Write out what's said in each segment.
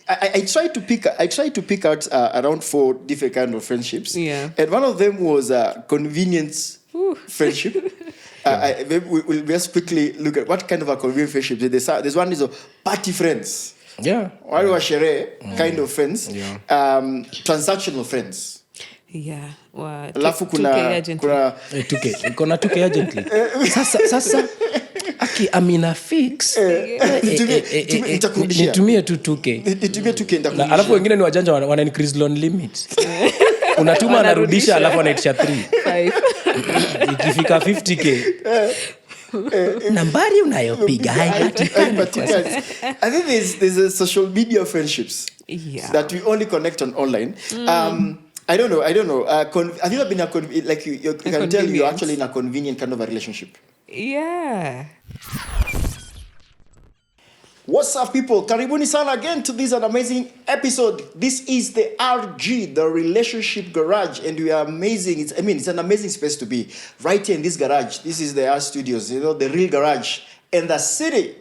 I tried to pick out around 4 different kind of friendships. Yeah. And one of them was convenience friendship. We'll just quickly look at what kind of a convenient friendship. There's one is a party friends. Yeah. Wale wa sherehe kind of friends. Yeah. Transactional friends. Yeah. Wow. Alafu kuna 2K. Kuna 2K urgently. Sasa aki amina fix. Nitumie tu 2K. Nitumie 2K na alafu wengine ni wajanja wana increase loan limit. Unatuma anarudisha alafu anaitisha 3. Ikifika 50K. Nambari unayopiga haipatikani. I think there's a social media friendships that we only connect on online. I don't know. Have you ever been like you can tell you're actually in a convenient kind of a relationship? Yeah. What's up, people? Karibuni sana again to this an amazing episode. This is the RG, the Relationship Garage, and we are amazing. It's an amazing space to be right here in this garage. This is the R Studios, the real garage in the city.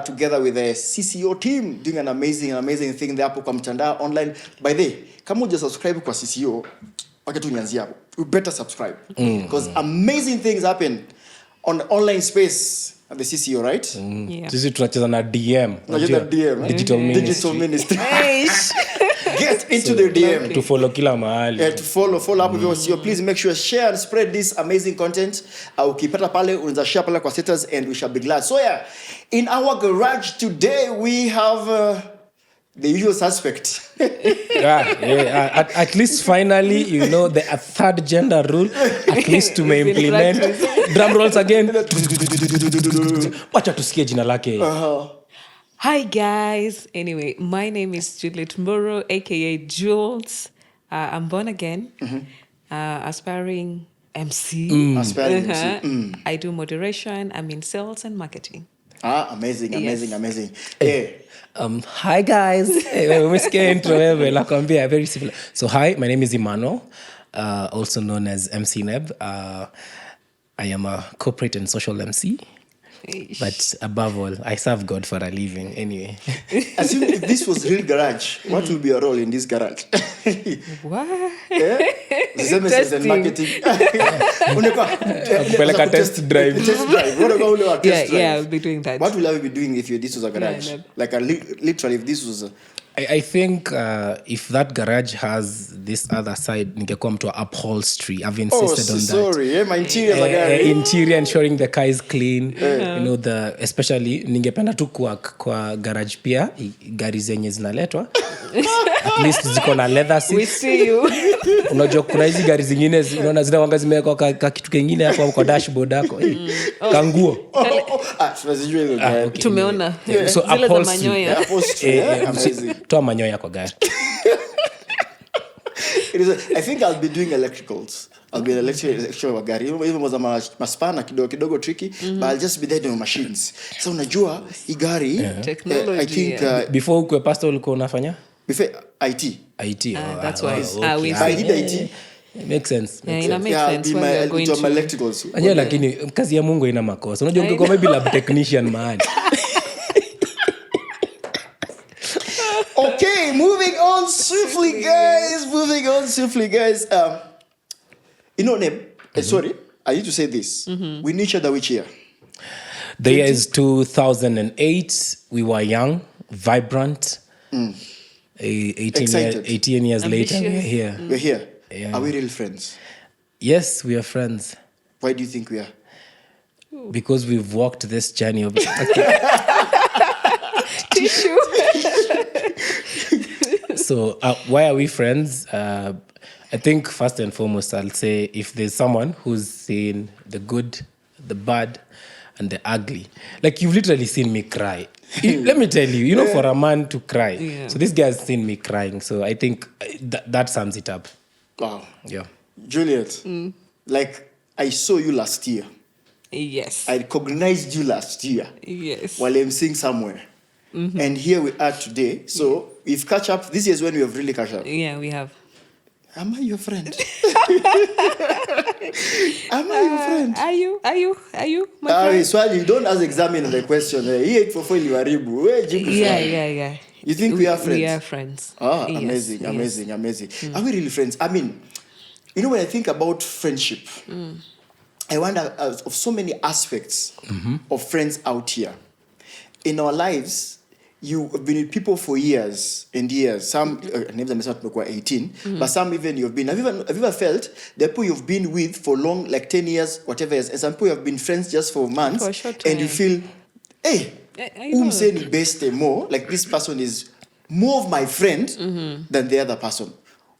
Together with the CCO team doing an amazing thing there hapo kwa mtandao online. By the way, kama uja subscribe kwa CCO, wake tu nianzie hapo. You better subscribe because amazing things happen on the online space. The CCO, right? Yeah. Sisi tunacheza na DM. Digital ministry. Get into the DM. To follow kila mahali. To follow up with your CEO. Please make sure share and spread this amazing content. Ukipata pale unaweza share pale kwa status and we shall be glad. So yeah, in our garage today we have the usual suspect. At least finally, the third gender rule, at least to implement. Drum rolls again. Wacha tusikie jina lake. Hi guys. Anyway, my name is Juliet Mboro, aka Jules. I'm born again. Aspiring MC. MC. I do moderation. I'm in sales and marketing. Amazing. Yeah. Hi guys. Umesikia intro wewe nakwambia very similar. So hi, my name is Emmanuel, also known as MC Neb. I am a corporate and social MC. But above all, I serve God for a living anyway. Assume if this was real garage, what will be your role in this garage? What? Yeah? Sales and marketing. Like a test drive. Yeah, I'll be doing that. What will I be doing if this was a garage? Yeah, no. Like literally if this was I think if that garage has this other side, ningekuwa mtu wa upholstery. I've insisted on that. Sorry, my interior is interior, ensuring the car is clean. Especially ningependa tu kwa garage pia gari zenye zinaletwa. At least ziko na leather seats. We see you. Unajua kuna hizi gari zingine unaona zina wanga zimewekwa kwa kitu kingine hapo kwa dashboard yako. Kanguo. Tumeona. So upholstery. Toa manyoya kwa gari. I think I'll be doing electricals. I'll be an electrical gari. Even was maspana kidogo tricky, but I'll just be there doing machines. So unajua hii gari technology. I think before ukwe pastor ulikuwa unafanya? Before IT. That's why we I did IT. Makes sense. It makes sense. I'll be my electricals. Anya lakini kazi ya Mungu ina makosa. Unajua ungekuwa maybe lab technician mahali. Okay, moving on swiftly, guys. Name. Sorry, I need to say this. We knew each other which year? The year is 2008. We were young, vibrant. 18 years later, we're here. We're here. Yeah. Are we real friends? Yes, we are friends. Why do you think we are? Because we've walked this journey of... Tissue. So why are we friends? I think first and foremost, I'll say if there's someone who's seen the good, the bad, and the ugly. Like you've literally seen me cry. Let me tell you, for a man to cry. Yeah. So this guy has seen me crying. So I think that sums it up. Wow. Yeah. Juliet, like I saw you last year. Yes. I recognized you last year. Yes. While emceeing somewhere. And here we are today. So we've catch up. This is when we have really catch up. Yeah, we have. Am I your friend? Am I your friend? Are you my friend? So you don't ask examine the question. Yeah. You think we are friends? We are friends. Ah, Yes, amazing, yes. amazing, amazing. Are we really friends? I mean, when I think about friendship, I wonder of so many aspects of friends out here. In our lives, you have been with people for years and years. Some names are not 18, but some even you've been. Have you ever felt the people you've been with for long, like 10 years, whatever years, and some people you have been friends just for months, For a short and you time. feel, hey, I know. saying best more, like this person is more of my friend than the other person.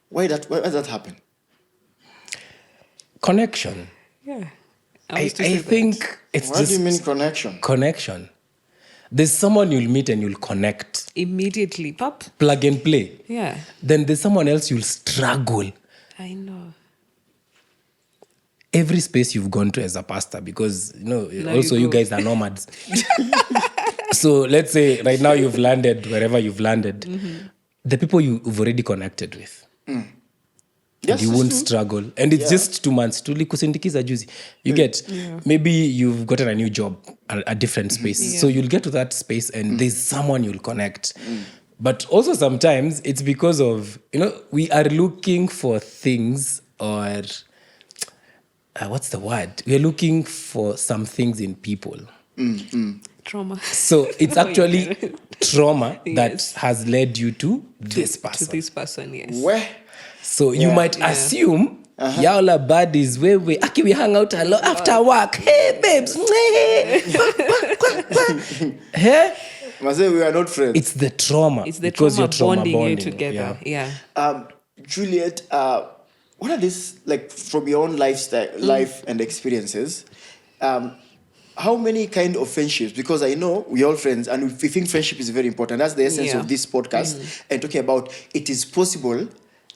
Why does that happen? I Connection. was to I say that. think it's What just do you mean connection? connection. There's someone you'll meet and you'll connect. Immediately, pop. Plug and play. Yeah, Then there's someone else you'll struggle. I know. Every space you've gone to as a pastor, because also you go. guys are nomads. So let's say right now you've landed wherever you've landed. The people you've already connected with. Yes, You it's won't true. struggle. And it's just 2 months. Tulikusindikiza juzi. You get, maybe you've gotten a new job, a different space. Yeah. So you'll get to that space and there's someone you'll connect. But also sometimes it's because of, we are looking for things or, what's the word? We are looking for some things in people. Trauma. So it's actually trauma that Yes. has led you to this To person. this person, yes. Where? So you might assume y'all are buddies where we hang out a lot after work. Hey babes. Hey? Must say we are not friends. It's the trauma. It's the because trauma you're trauma bonding you bonding. together. Yeah. Juliet, what are these, like, from your own lifestyle, life and experiences? How many kind of friendships? Because I know we're all friends and we think friendship is very important. That's the essence Yeah. of this podcast and talking about it is possible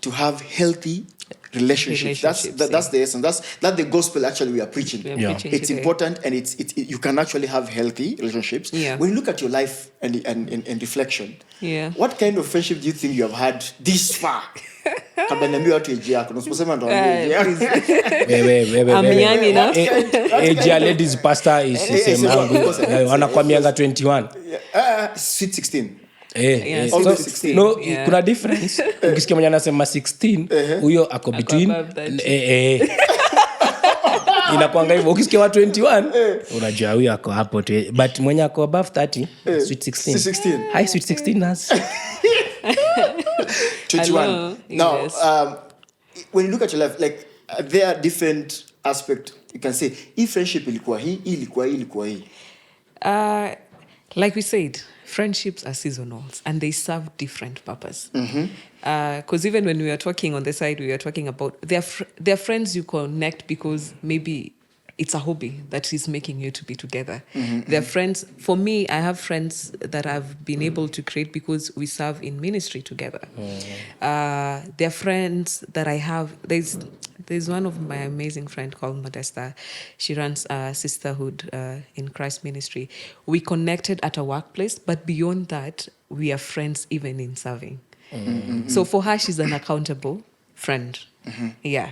to have healthy relationships. That's the essence. That's the gospel actually we are preaching. We are Yeah. preaching It's today. important and you can actually have healthy relationships. Yeah. When you look at your life and reflection, Yeah. what kind of friendship do you think you have had this far? Kabla niambie watu age yako. Usiposema ndo age yako. I'm young enough. Age ya ladies pastor is same yangu. Wanakwamianga 21. Sweet 16. Yeah, So, always 16. no, Yeah. kuna difference. Ukisikia mwenye anasema 16, huyo ako between. above 30. Inakwanga hivyo. Ukisikia wa 21, unajua huyo ako hapo tu. But mwenye ako above 30, sweet 16. 16. Hi sweet 16 nas. 21. Hello. Now, Yes. when you look at your life, like there are different aspects. You can say, hii friendship ilikuwa hii, ilikuwa hii. Like we said, friendships are seasonals and they serve different purpose. Because even when we were talking on the side, we were talking about they're friends you connect because maybe it's a hobby that is making you to be together. They're friends. For me, I have friends that I've been able to create because we serve in ministry together. They're friends that I have. There's one of my amazing friend called Modesta. She runs a sisterhood in Christ ministry. We connected at a workplace, but beyond that, we are friends even in serving. So for her, she's an accountable friend. Yeah.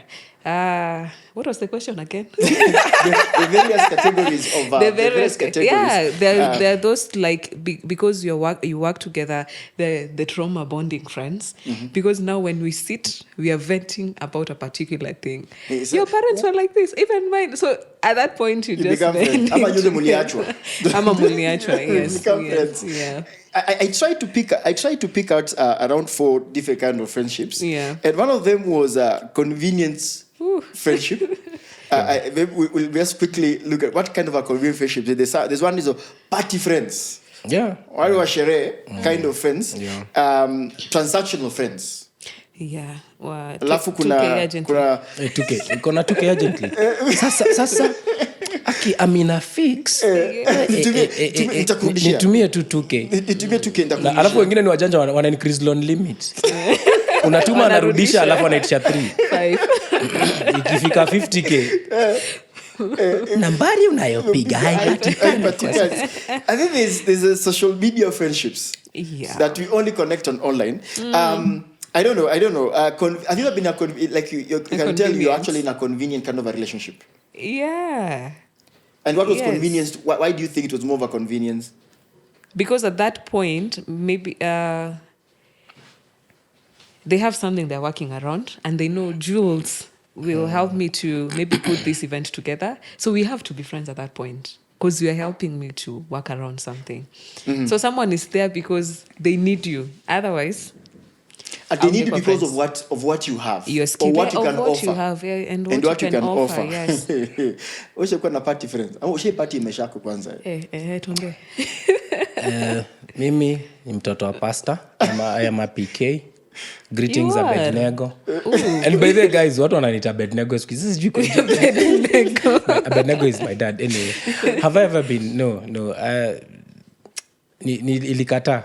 What was the question again? The various categories of The various categories. yeah, there are those like because you work together, the trauma bonding friends. Because now when we sit, we are venting about a particular thing. Yes. Your parents were like this, even mine. So at that point, you just become friends. vent Ama into yule muliachwa. Ama muliachwa, yes. Become Yes, friends. yeah. I tried to pick out around 4 different kind of friendships. Yeah. And one of them was convenience friendship. We'll just quickly look at what kind of a convenient friendship. There's one is party friends. Yeah. Wale wa sherehe kind of friends. Yeah. Transactional friends. Yeah. Well, Alafu 2K kuna agent. 2K. Uko na 2K urgently. Sasa aki amina fix. Nitakurudishia. Nitumie tu 2K. Nitumie tu kenda Na alafu wengine ni wajanja wana increase loan limit. Unatuma anarudisha alafu anaitisha 3. Ikifika 50K. Nambari unayopiga haipatikani. I think there's a social media friendships that we only connect on online. I don't know. Have you ever been like you can tell you're actually in a convenient kind of a relationship? Yeah. And what was Yes. convenience? Why do you think it was more of a convenience? because at that point, maybe they have something they're working around, and they know Jules will help me to maybe put this event together. So we have to be friends at that point, because you are helping me to work around something. So someone is there because they need you. Otherwise, And they I'll need you never because friends. of what you have. Your skill, or what you of can what offer. you have, yeah, and what you can offer. Yes. Ushakuwa na party friends. Ushe party imeshako kwanza. Tuambie. Mimi ni mtoto wa pastor. I am a PK. Greetings, You are. Abednego. And by the way, guys, watu wananiita Abednego. Abednego is my dad. Anyway, have I ever been? No. Ilikataa.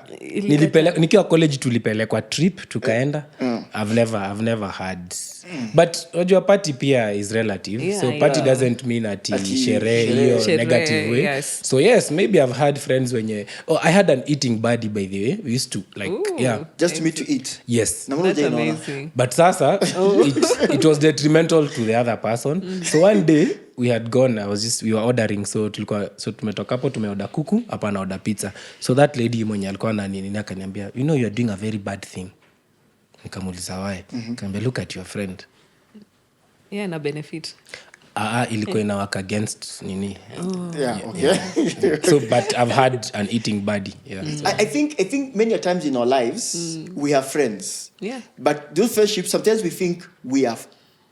Nikiwa college tulipelekwa trip tukaenda. I've never had. But unajua party pia is relative. Yeah, so party doesn't mean ati sherehe hiyo negative way. Yes. So yes, maybe I've had friends when I had an eating buddy, by the way. We used to Just to meet to eat. Yes. That's amazing. But sasa it was detrimental to the other person. So one day we had gone, we were ordering, so tumetoka hapo tumeorder kuku, hapa na order pizza. So that lady mwenye alikuwa ananini akaniambia, you are doing a very bad thing. Nikamuuliza why? Akaniambia, look at your friend. Yeah, na benefit. Ilikuwa ina work against nini. Okay. So but I've had an eating buddy. Yeah. I think many times in our lives we have friends. Yeah. But those friendships, sometimes we think we are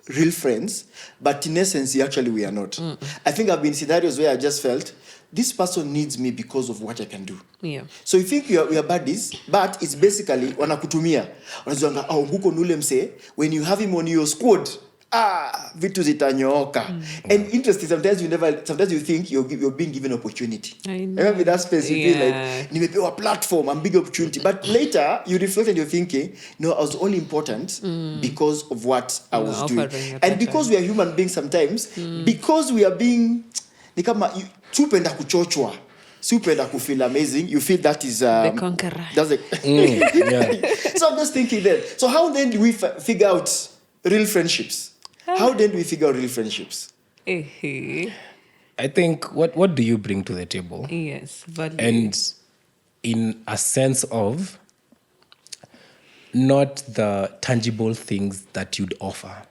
real friends, but in essence actually we are not. I think I've been in scenarios where I just felt this person needs me because of what I can do. Yeah. So you think we are buddies, but it's basically wanakutumia. Wanazuanga huko nule mse, when you have him on your squad, vitu zitanyooka. And interesting, sometimes you think you're being given opportunity. I know. Remember that space, you feel like nimepewa platform, I'm big opportunity. But later you reflect and you're thinking, no, I was only important because of what I was doing. And because we are human beings sometimes, because we are being ni kama tupenda kuchochwa. Supenda ku feel amazing. You feel that is the conqueror. That's So I'm just thinking then. So how then do we figure out real friendships? How then do we figure out real friendships? I think what do you bring to the table? Yes, value. And in a sense of not the tangible things that you'd offer.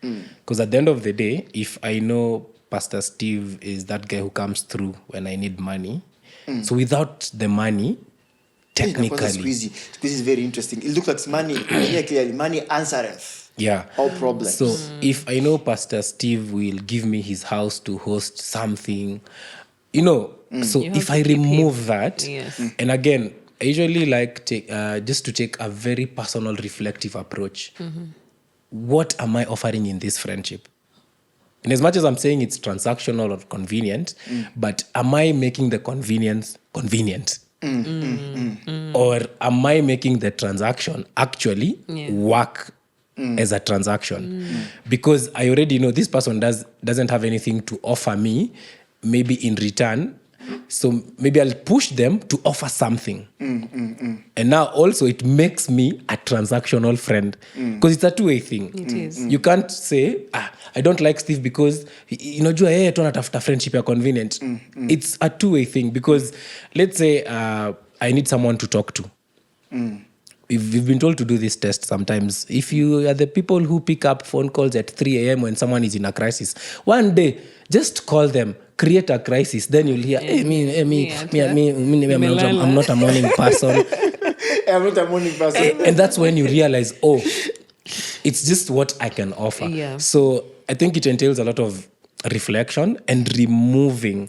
Because at the end of the day, if I know Pastor Steve is that guy who comes through when I need money, so without the money, technically... Squeezy is very interesting. It looks like money, clearly, money answereth. Yeah. All problems. So if I know Pastor Steve will give me his house to host something, so if I remove that, and again, I usually like just to take a very personal, reflective approach. What am I offering in this friendship? And as much as I'm saying it's transactional or convenient, but am I making the convenience convenient? Or am I making the transaction actually work as a transaction? Because I already know this person doesn't have anything to offer me, maybe in return. So maybe I'll push them to offer something. And now also it makes me a transactional friend. Because it's a two-way thing. It is. You can't say, I don't like Steve because unajua yeye tu anatafuta friendship ya convenient. It's a two-way thing. Because let's say I need someone to talk to. We've been told to do this test sometimes. If you are the people who pick up phone calls at 3 a.m. when someone is in a crisis, one day, just call them, create a crisis, then you'll hear, I'm not a morning person. I'm not a morning person. And that's when you realize, it's just what I can offer. Yeah. So I think it entails a lot of reflection and removing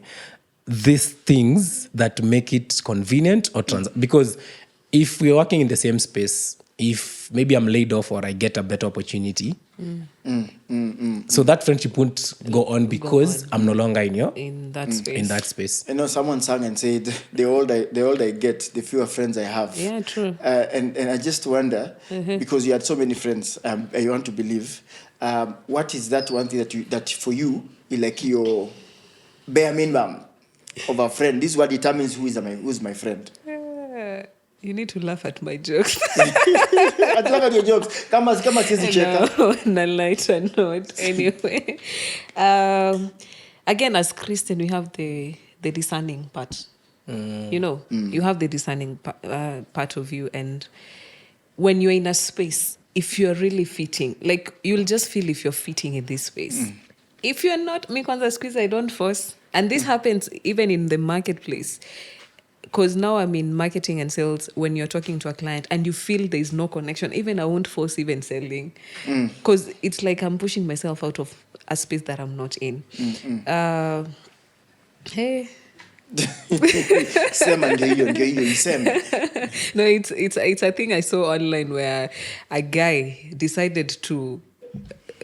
these things that make it convenient or because if we're working in the same space, if maybe I'm laid off or I get a better opportunity, so that friendship won't go on because I'm no longer in that space. I know someone sang and said, the older I get, the fewer friends I have. Yeah, true. And I just wonder, because you had so many friends, I want to believe, what is that one thing that for you is like your bare minimum of a friend? This is what determines who's my friend. You need to laugh at my jokes. I laugh at your jokes. Kama siwezi cheka. No, on a lighter note. Anyway. Again, as Christian, we have the discerning part. You know, you have the discerning part of you. And when you're in a space, if you're really fitting, like you'll just feel if you're fitting in this space. If you're not, me kwanza squeeze, I don't force. And this happens even in the marketplace. Because now I'm in marketing and sales. When you're talking to a client and you feel there's no connection, even I won't force even selling. Because it's like I'm pushing myself out of a space that I'm not in. Hey. Sema ndio hiyo iseme. No, it's a thing I saw online where a guy decided to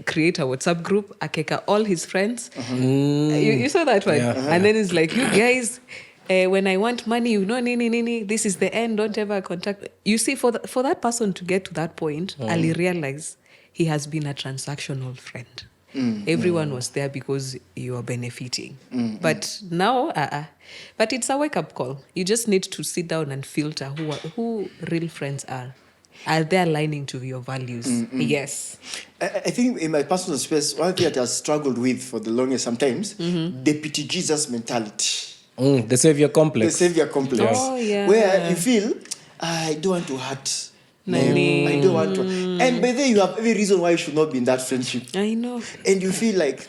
create a WhatsApp group, akeka all his friends. You saw that one? Yeah. And then it's like, you guys, when I want money, you know, nini, this is the end, don't ever contact. You see, for that person to get to that point, Ali realized he has been a transactional friend. Everyone was there because you are benefiting. But now, but it's a wake-up call. You just need to sit down and filter who real friends are. Are they aligning to your values? Yes. I think in my personal space, one thing that I struggled with for the longest sometimes, deputy Jesus mentality. The savior complex. The savior complex. Oh, yeah. Where you feel, I don't want to hurt. Nani. I don't want to. And by then you have every reason why you should not be in that friendship. I know. And you feel like,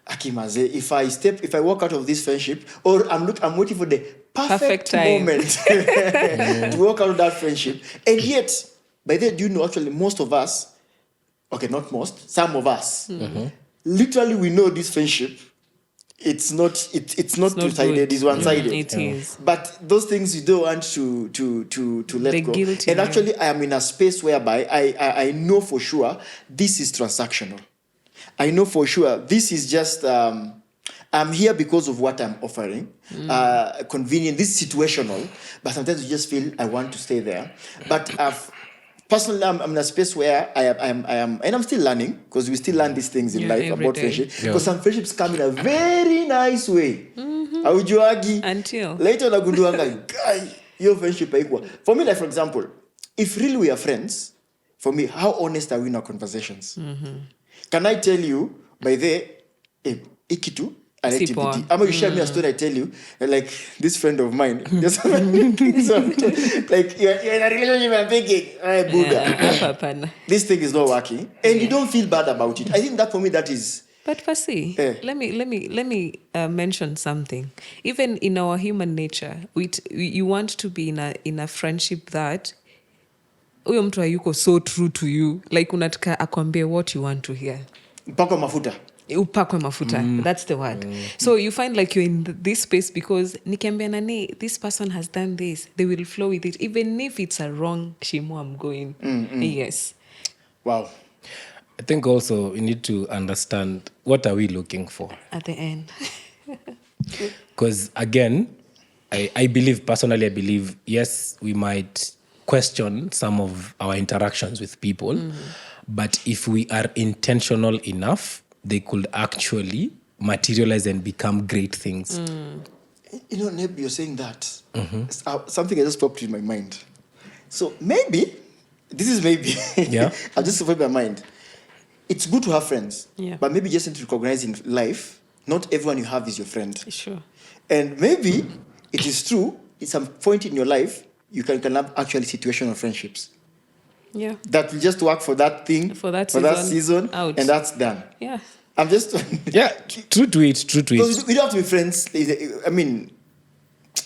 Akimaze, if I walk out of this friendship, or I'm waiting for the perfect moment to walk out of that friendship. And yet, by then, do you know, actually, most of us, okay, not most, some of us, literally we know this friendship, it's not two-sided, it's one-sided. It is. But those things you don't want to let The go. guilt And in actually, I am in a space whereby I know for sure this is transactional. I know for sure this is just I'm here because of what I'm offering. Convenient. This is situational, but sometimes you just feel I want to stay there. But personally, I'm in a space where I am, and I'm still learning, because we still learn these things in life about friendship. Because some friendships come in a very nice way. Aujuagi. Until Later, nagunduanga, guy, your friendship equal. For me, like for example, if really we are friends, for me, how honest are we in our conversations? Can I tell you by the ikitu? I'm going to share me a story. I tell you, like this friend of mine, just like you're in a relationship and thinking, hey, Buddha, this thing is not working, and you don't feel bad about it. I think that for me, that is. But Fasi, let me mention something. Even in our human nature, you want to be in a friendship that huyo mtu hayuko so true to you, like unataka akwambie what you want to hear. Upakwe mafuta. Upakwe mafuta. That's the word. So you find like you're in this space because nikiambia nani, this person has done this, they will flow with it, even if it's a wrong shimo I'm going. Yes. Wow. I think also we need to understand, what are we looking for At the end. Because again, I believe, yes, we might question some of our interactions with people, but if we are intentional enough, they could actually materialize and become great things. You know, Neb, you're saying that. Something has just popped in my mind. So maybe, this is maybe, Yeah. I'll just put my mind. It's good to have friends, but maybe just need to recognize in life, not everyone you have is your friend. Sure. And maybe it is true, at some point in your life, you can have actually situational friendships. Yeah. That will just work for that thing, For that season, out. and that's done. Yeah. I'm just... Yeah, true to it. Because we don't have to be friends. I mean,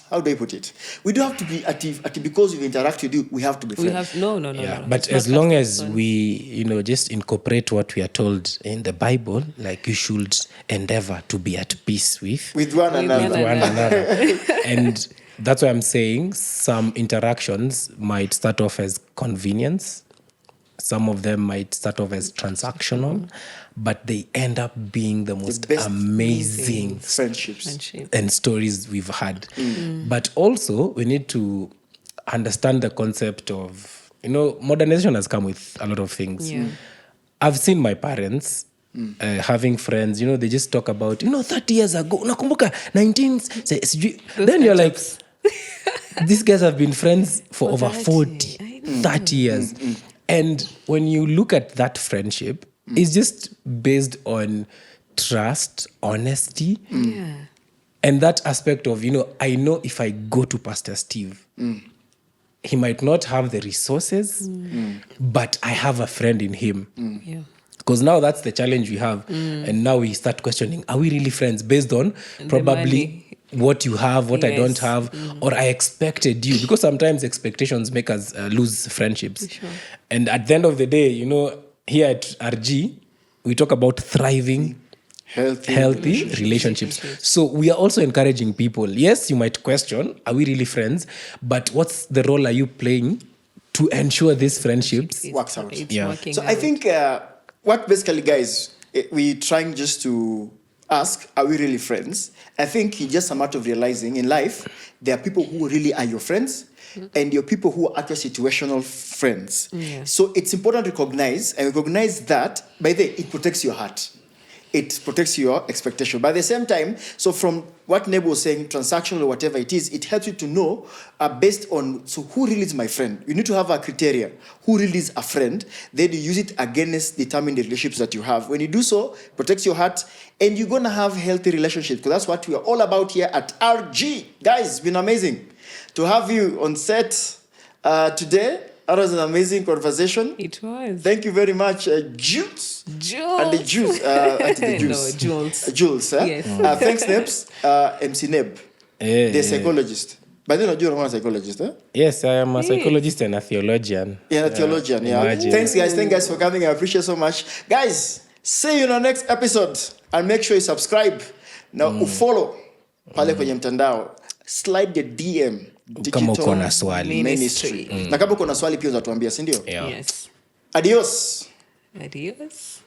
how do I put it? We don't have to be active because we interact with you, we have to be friends. No. But as long as we, just incorporate what we are told in the Bible, like you should endeavor to be at peace with One another. one another. And that's why I'm saying some interactions might start off as convenience. Some of them might start off as transactional, but they end up being the most amazing friendships and stories we've had. But also, we need to understand the concept of, modernization has come with a lot of things. Yeah. I've seen my parents having friends, they just talk about, 30 years ago, unakumbuka 19... Then you're like, these guys have been friends for over 30 years. And when you look at that friendship, it's just based on trust, honesty. And that aspect of, I know if I go to Pastor Steve, he might not have the resources, but I have a friend in him. Yeah. Because now that's the challenge we have. And now we start questioning, are we really friends based on probably what you have, what I don't have, or I expected you? Because sometimes expectations make us lose friendships. Sure. And at the end of the day, here at RG, we talk about thriving, healthy relationships. So we are also encouraging people. Yes, you might question, are we really friends? But what's the role are you playing to ensure these friendships works out? It's Yeah. working So out. I think what basically, guys, we're trying just to ask, are we really friends? I think it's just a matter of realizing in life, there are people who really are your friends, and your people who are actually situational friends. Yeah. So it's important to recognize that, by the way, it protects your heart. It protects your expectation. But at the same time, so from what Nebo was saying, transactional or whatever it is, it helps you to know based on, so who really is my friend? You need to have a criteria. Who really is a friend? Then you use it against determine the relationships that you have. When you do so, it protects your heart, and you're going to have healthy relationships, because that's what we are all about here at RG. Guys, it's been amazing to have you on set today. That was an amazing conversation. It was. Thank you very much, Jules. Jules. And the Jews. The Jews. No, Jules. Jules. Yes. Thanks, Nebs. MC Neb, the psychologist. But then you're not a psychologist, eh? Yes, I am a psychologist and a theologian. Yeah, a theologian. Yeah. Imagine. Thanks, guys. Thank you guys for coming. I appreciate so much. Guys, see you in our next episode. And make sure you subscribe. Now, follow pale kwenye mtandao. Slide the DM. Kama uko na Digital swali. Ministry. Na kama uko na swali pia uzatuambia, si ndio? Yeah. Yes. Adios. Adios.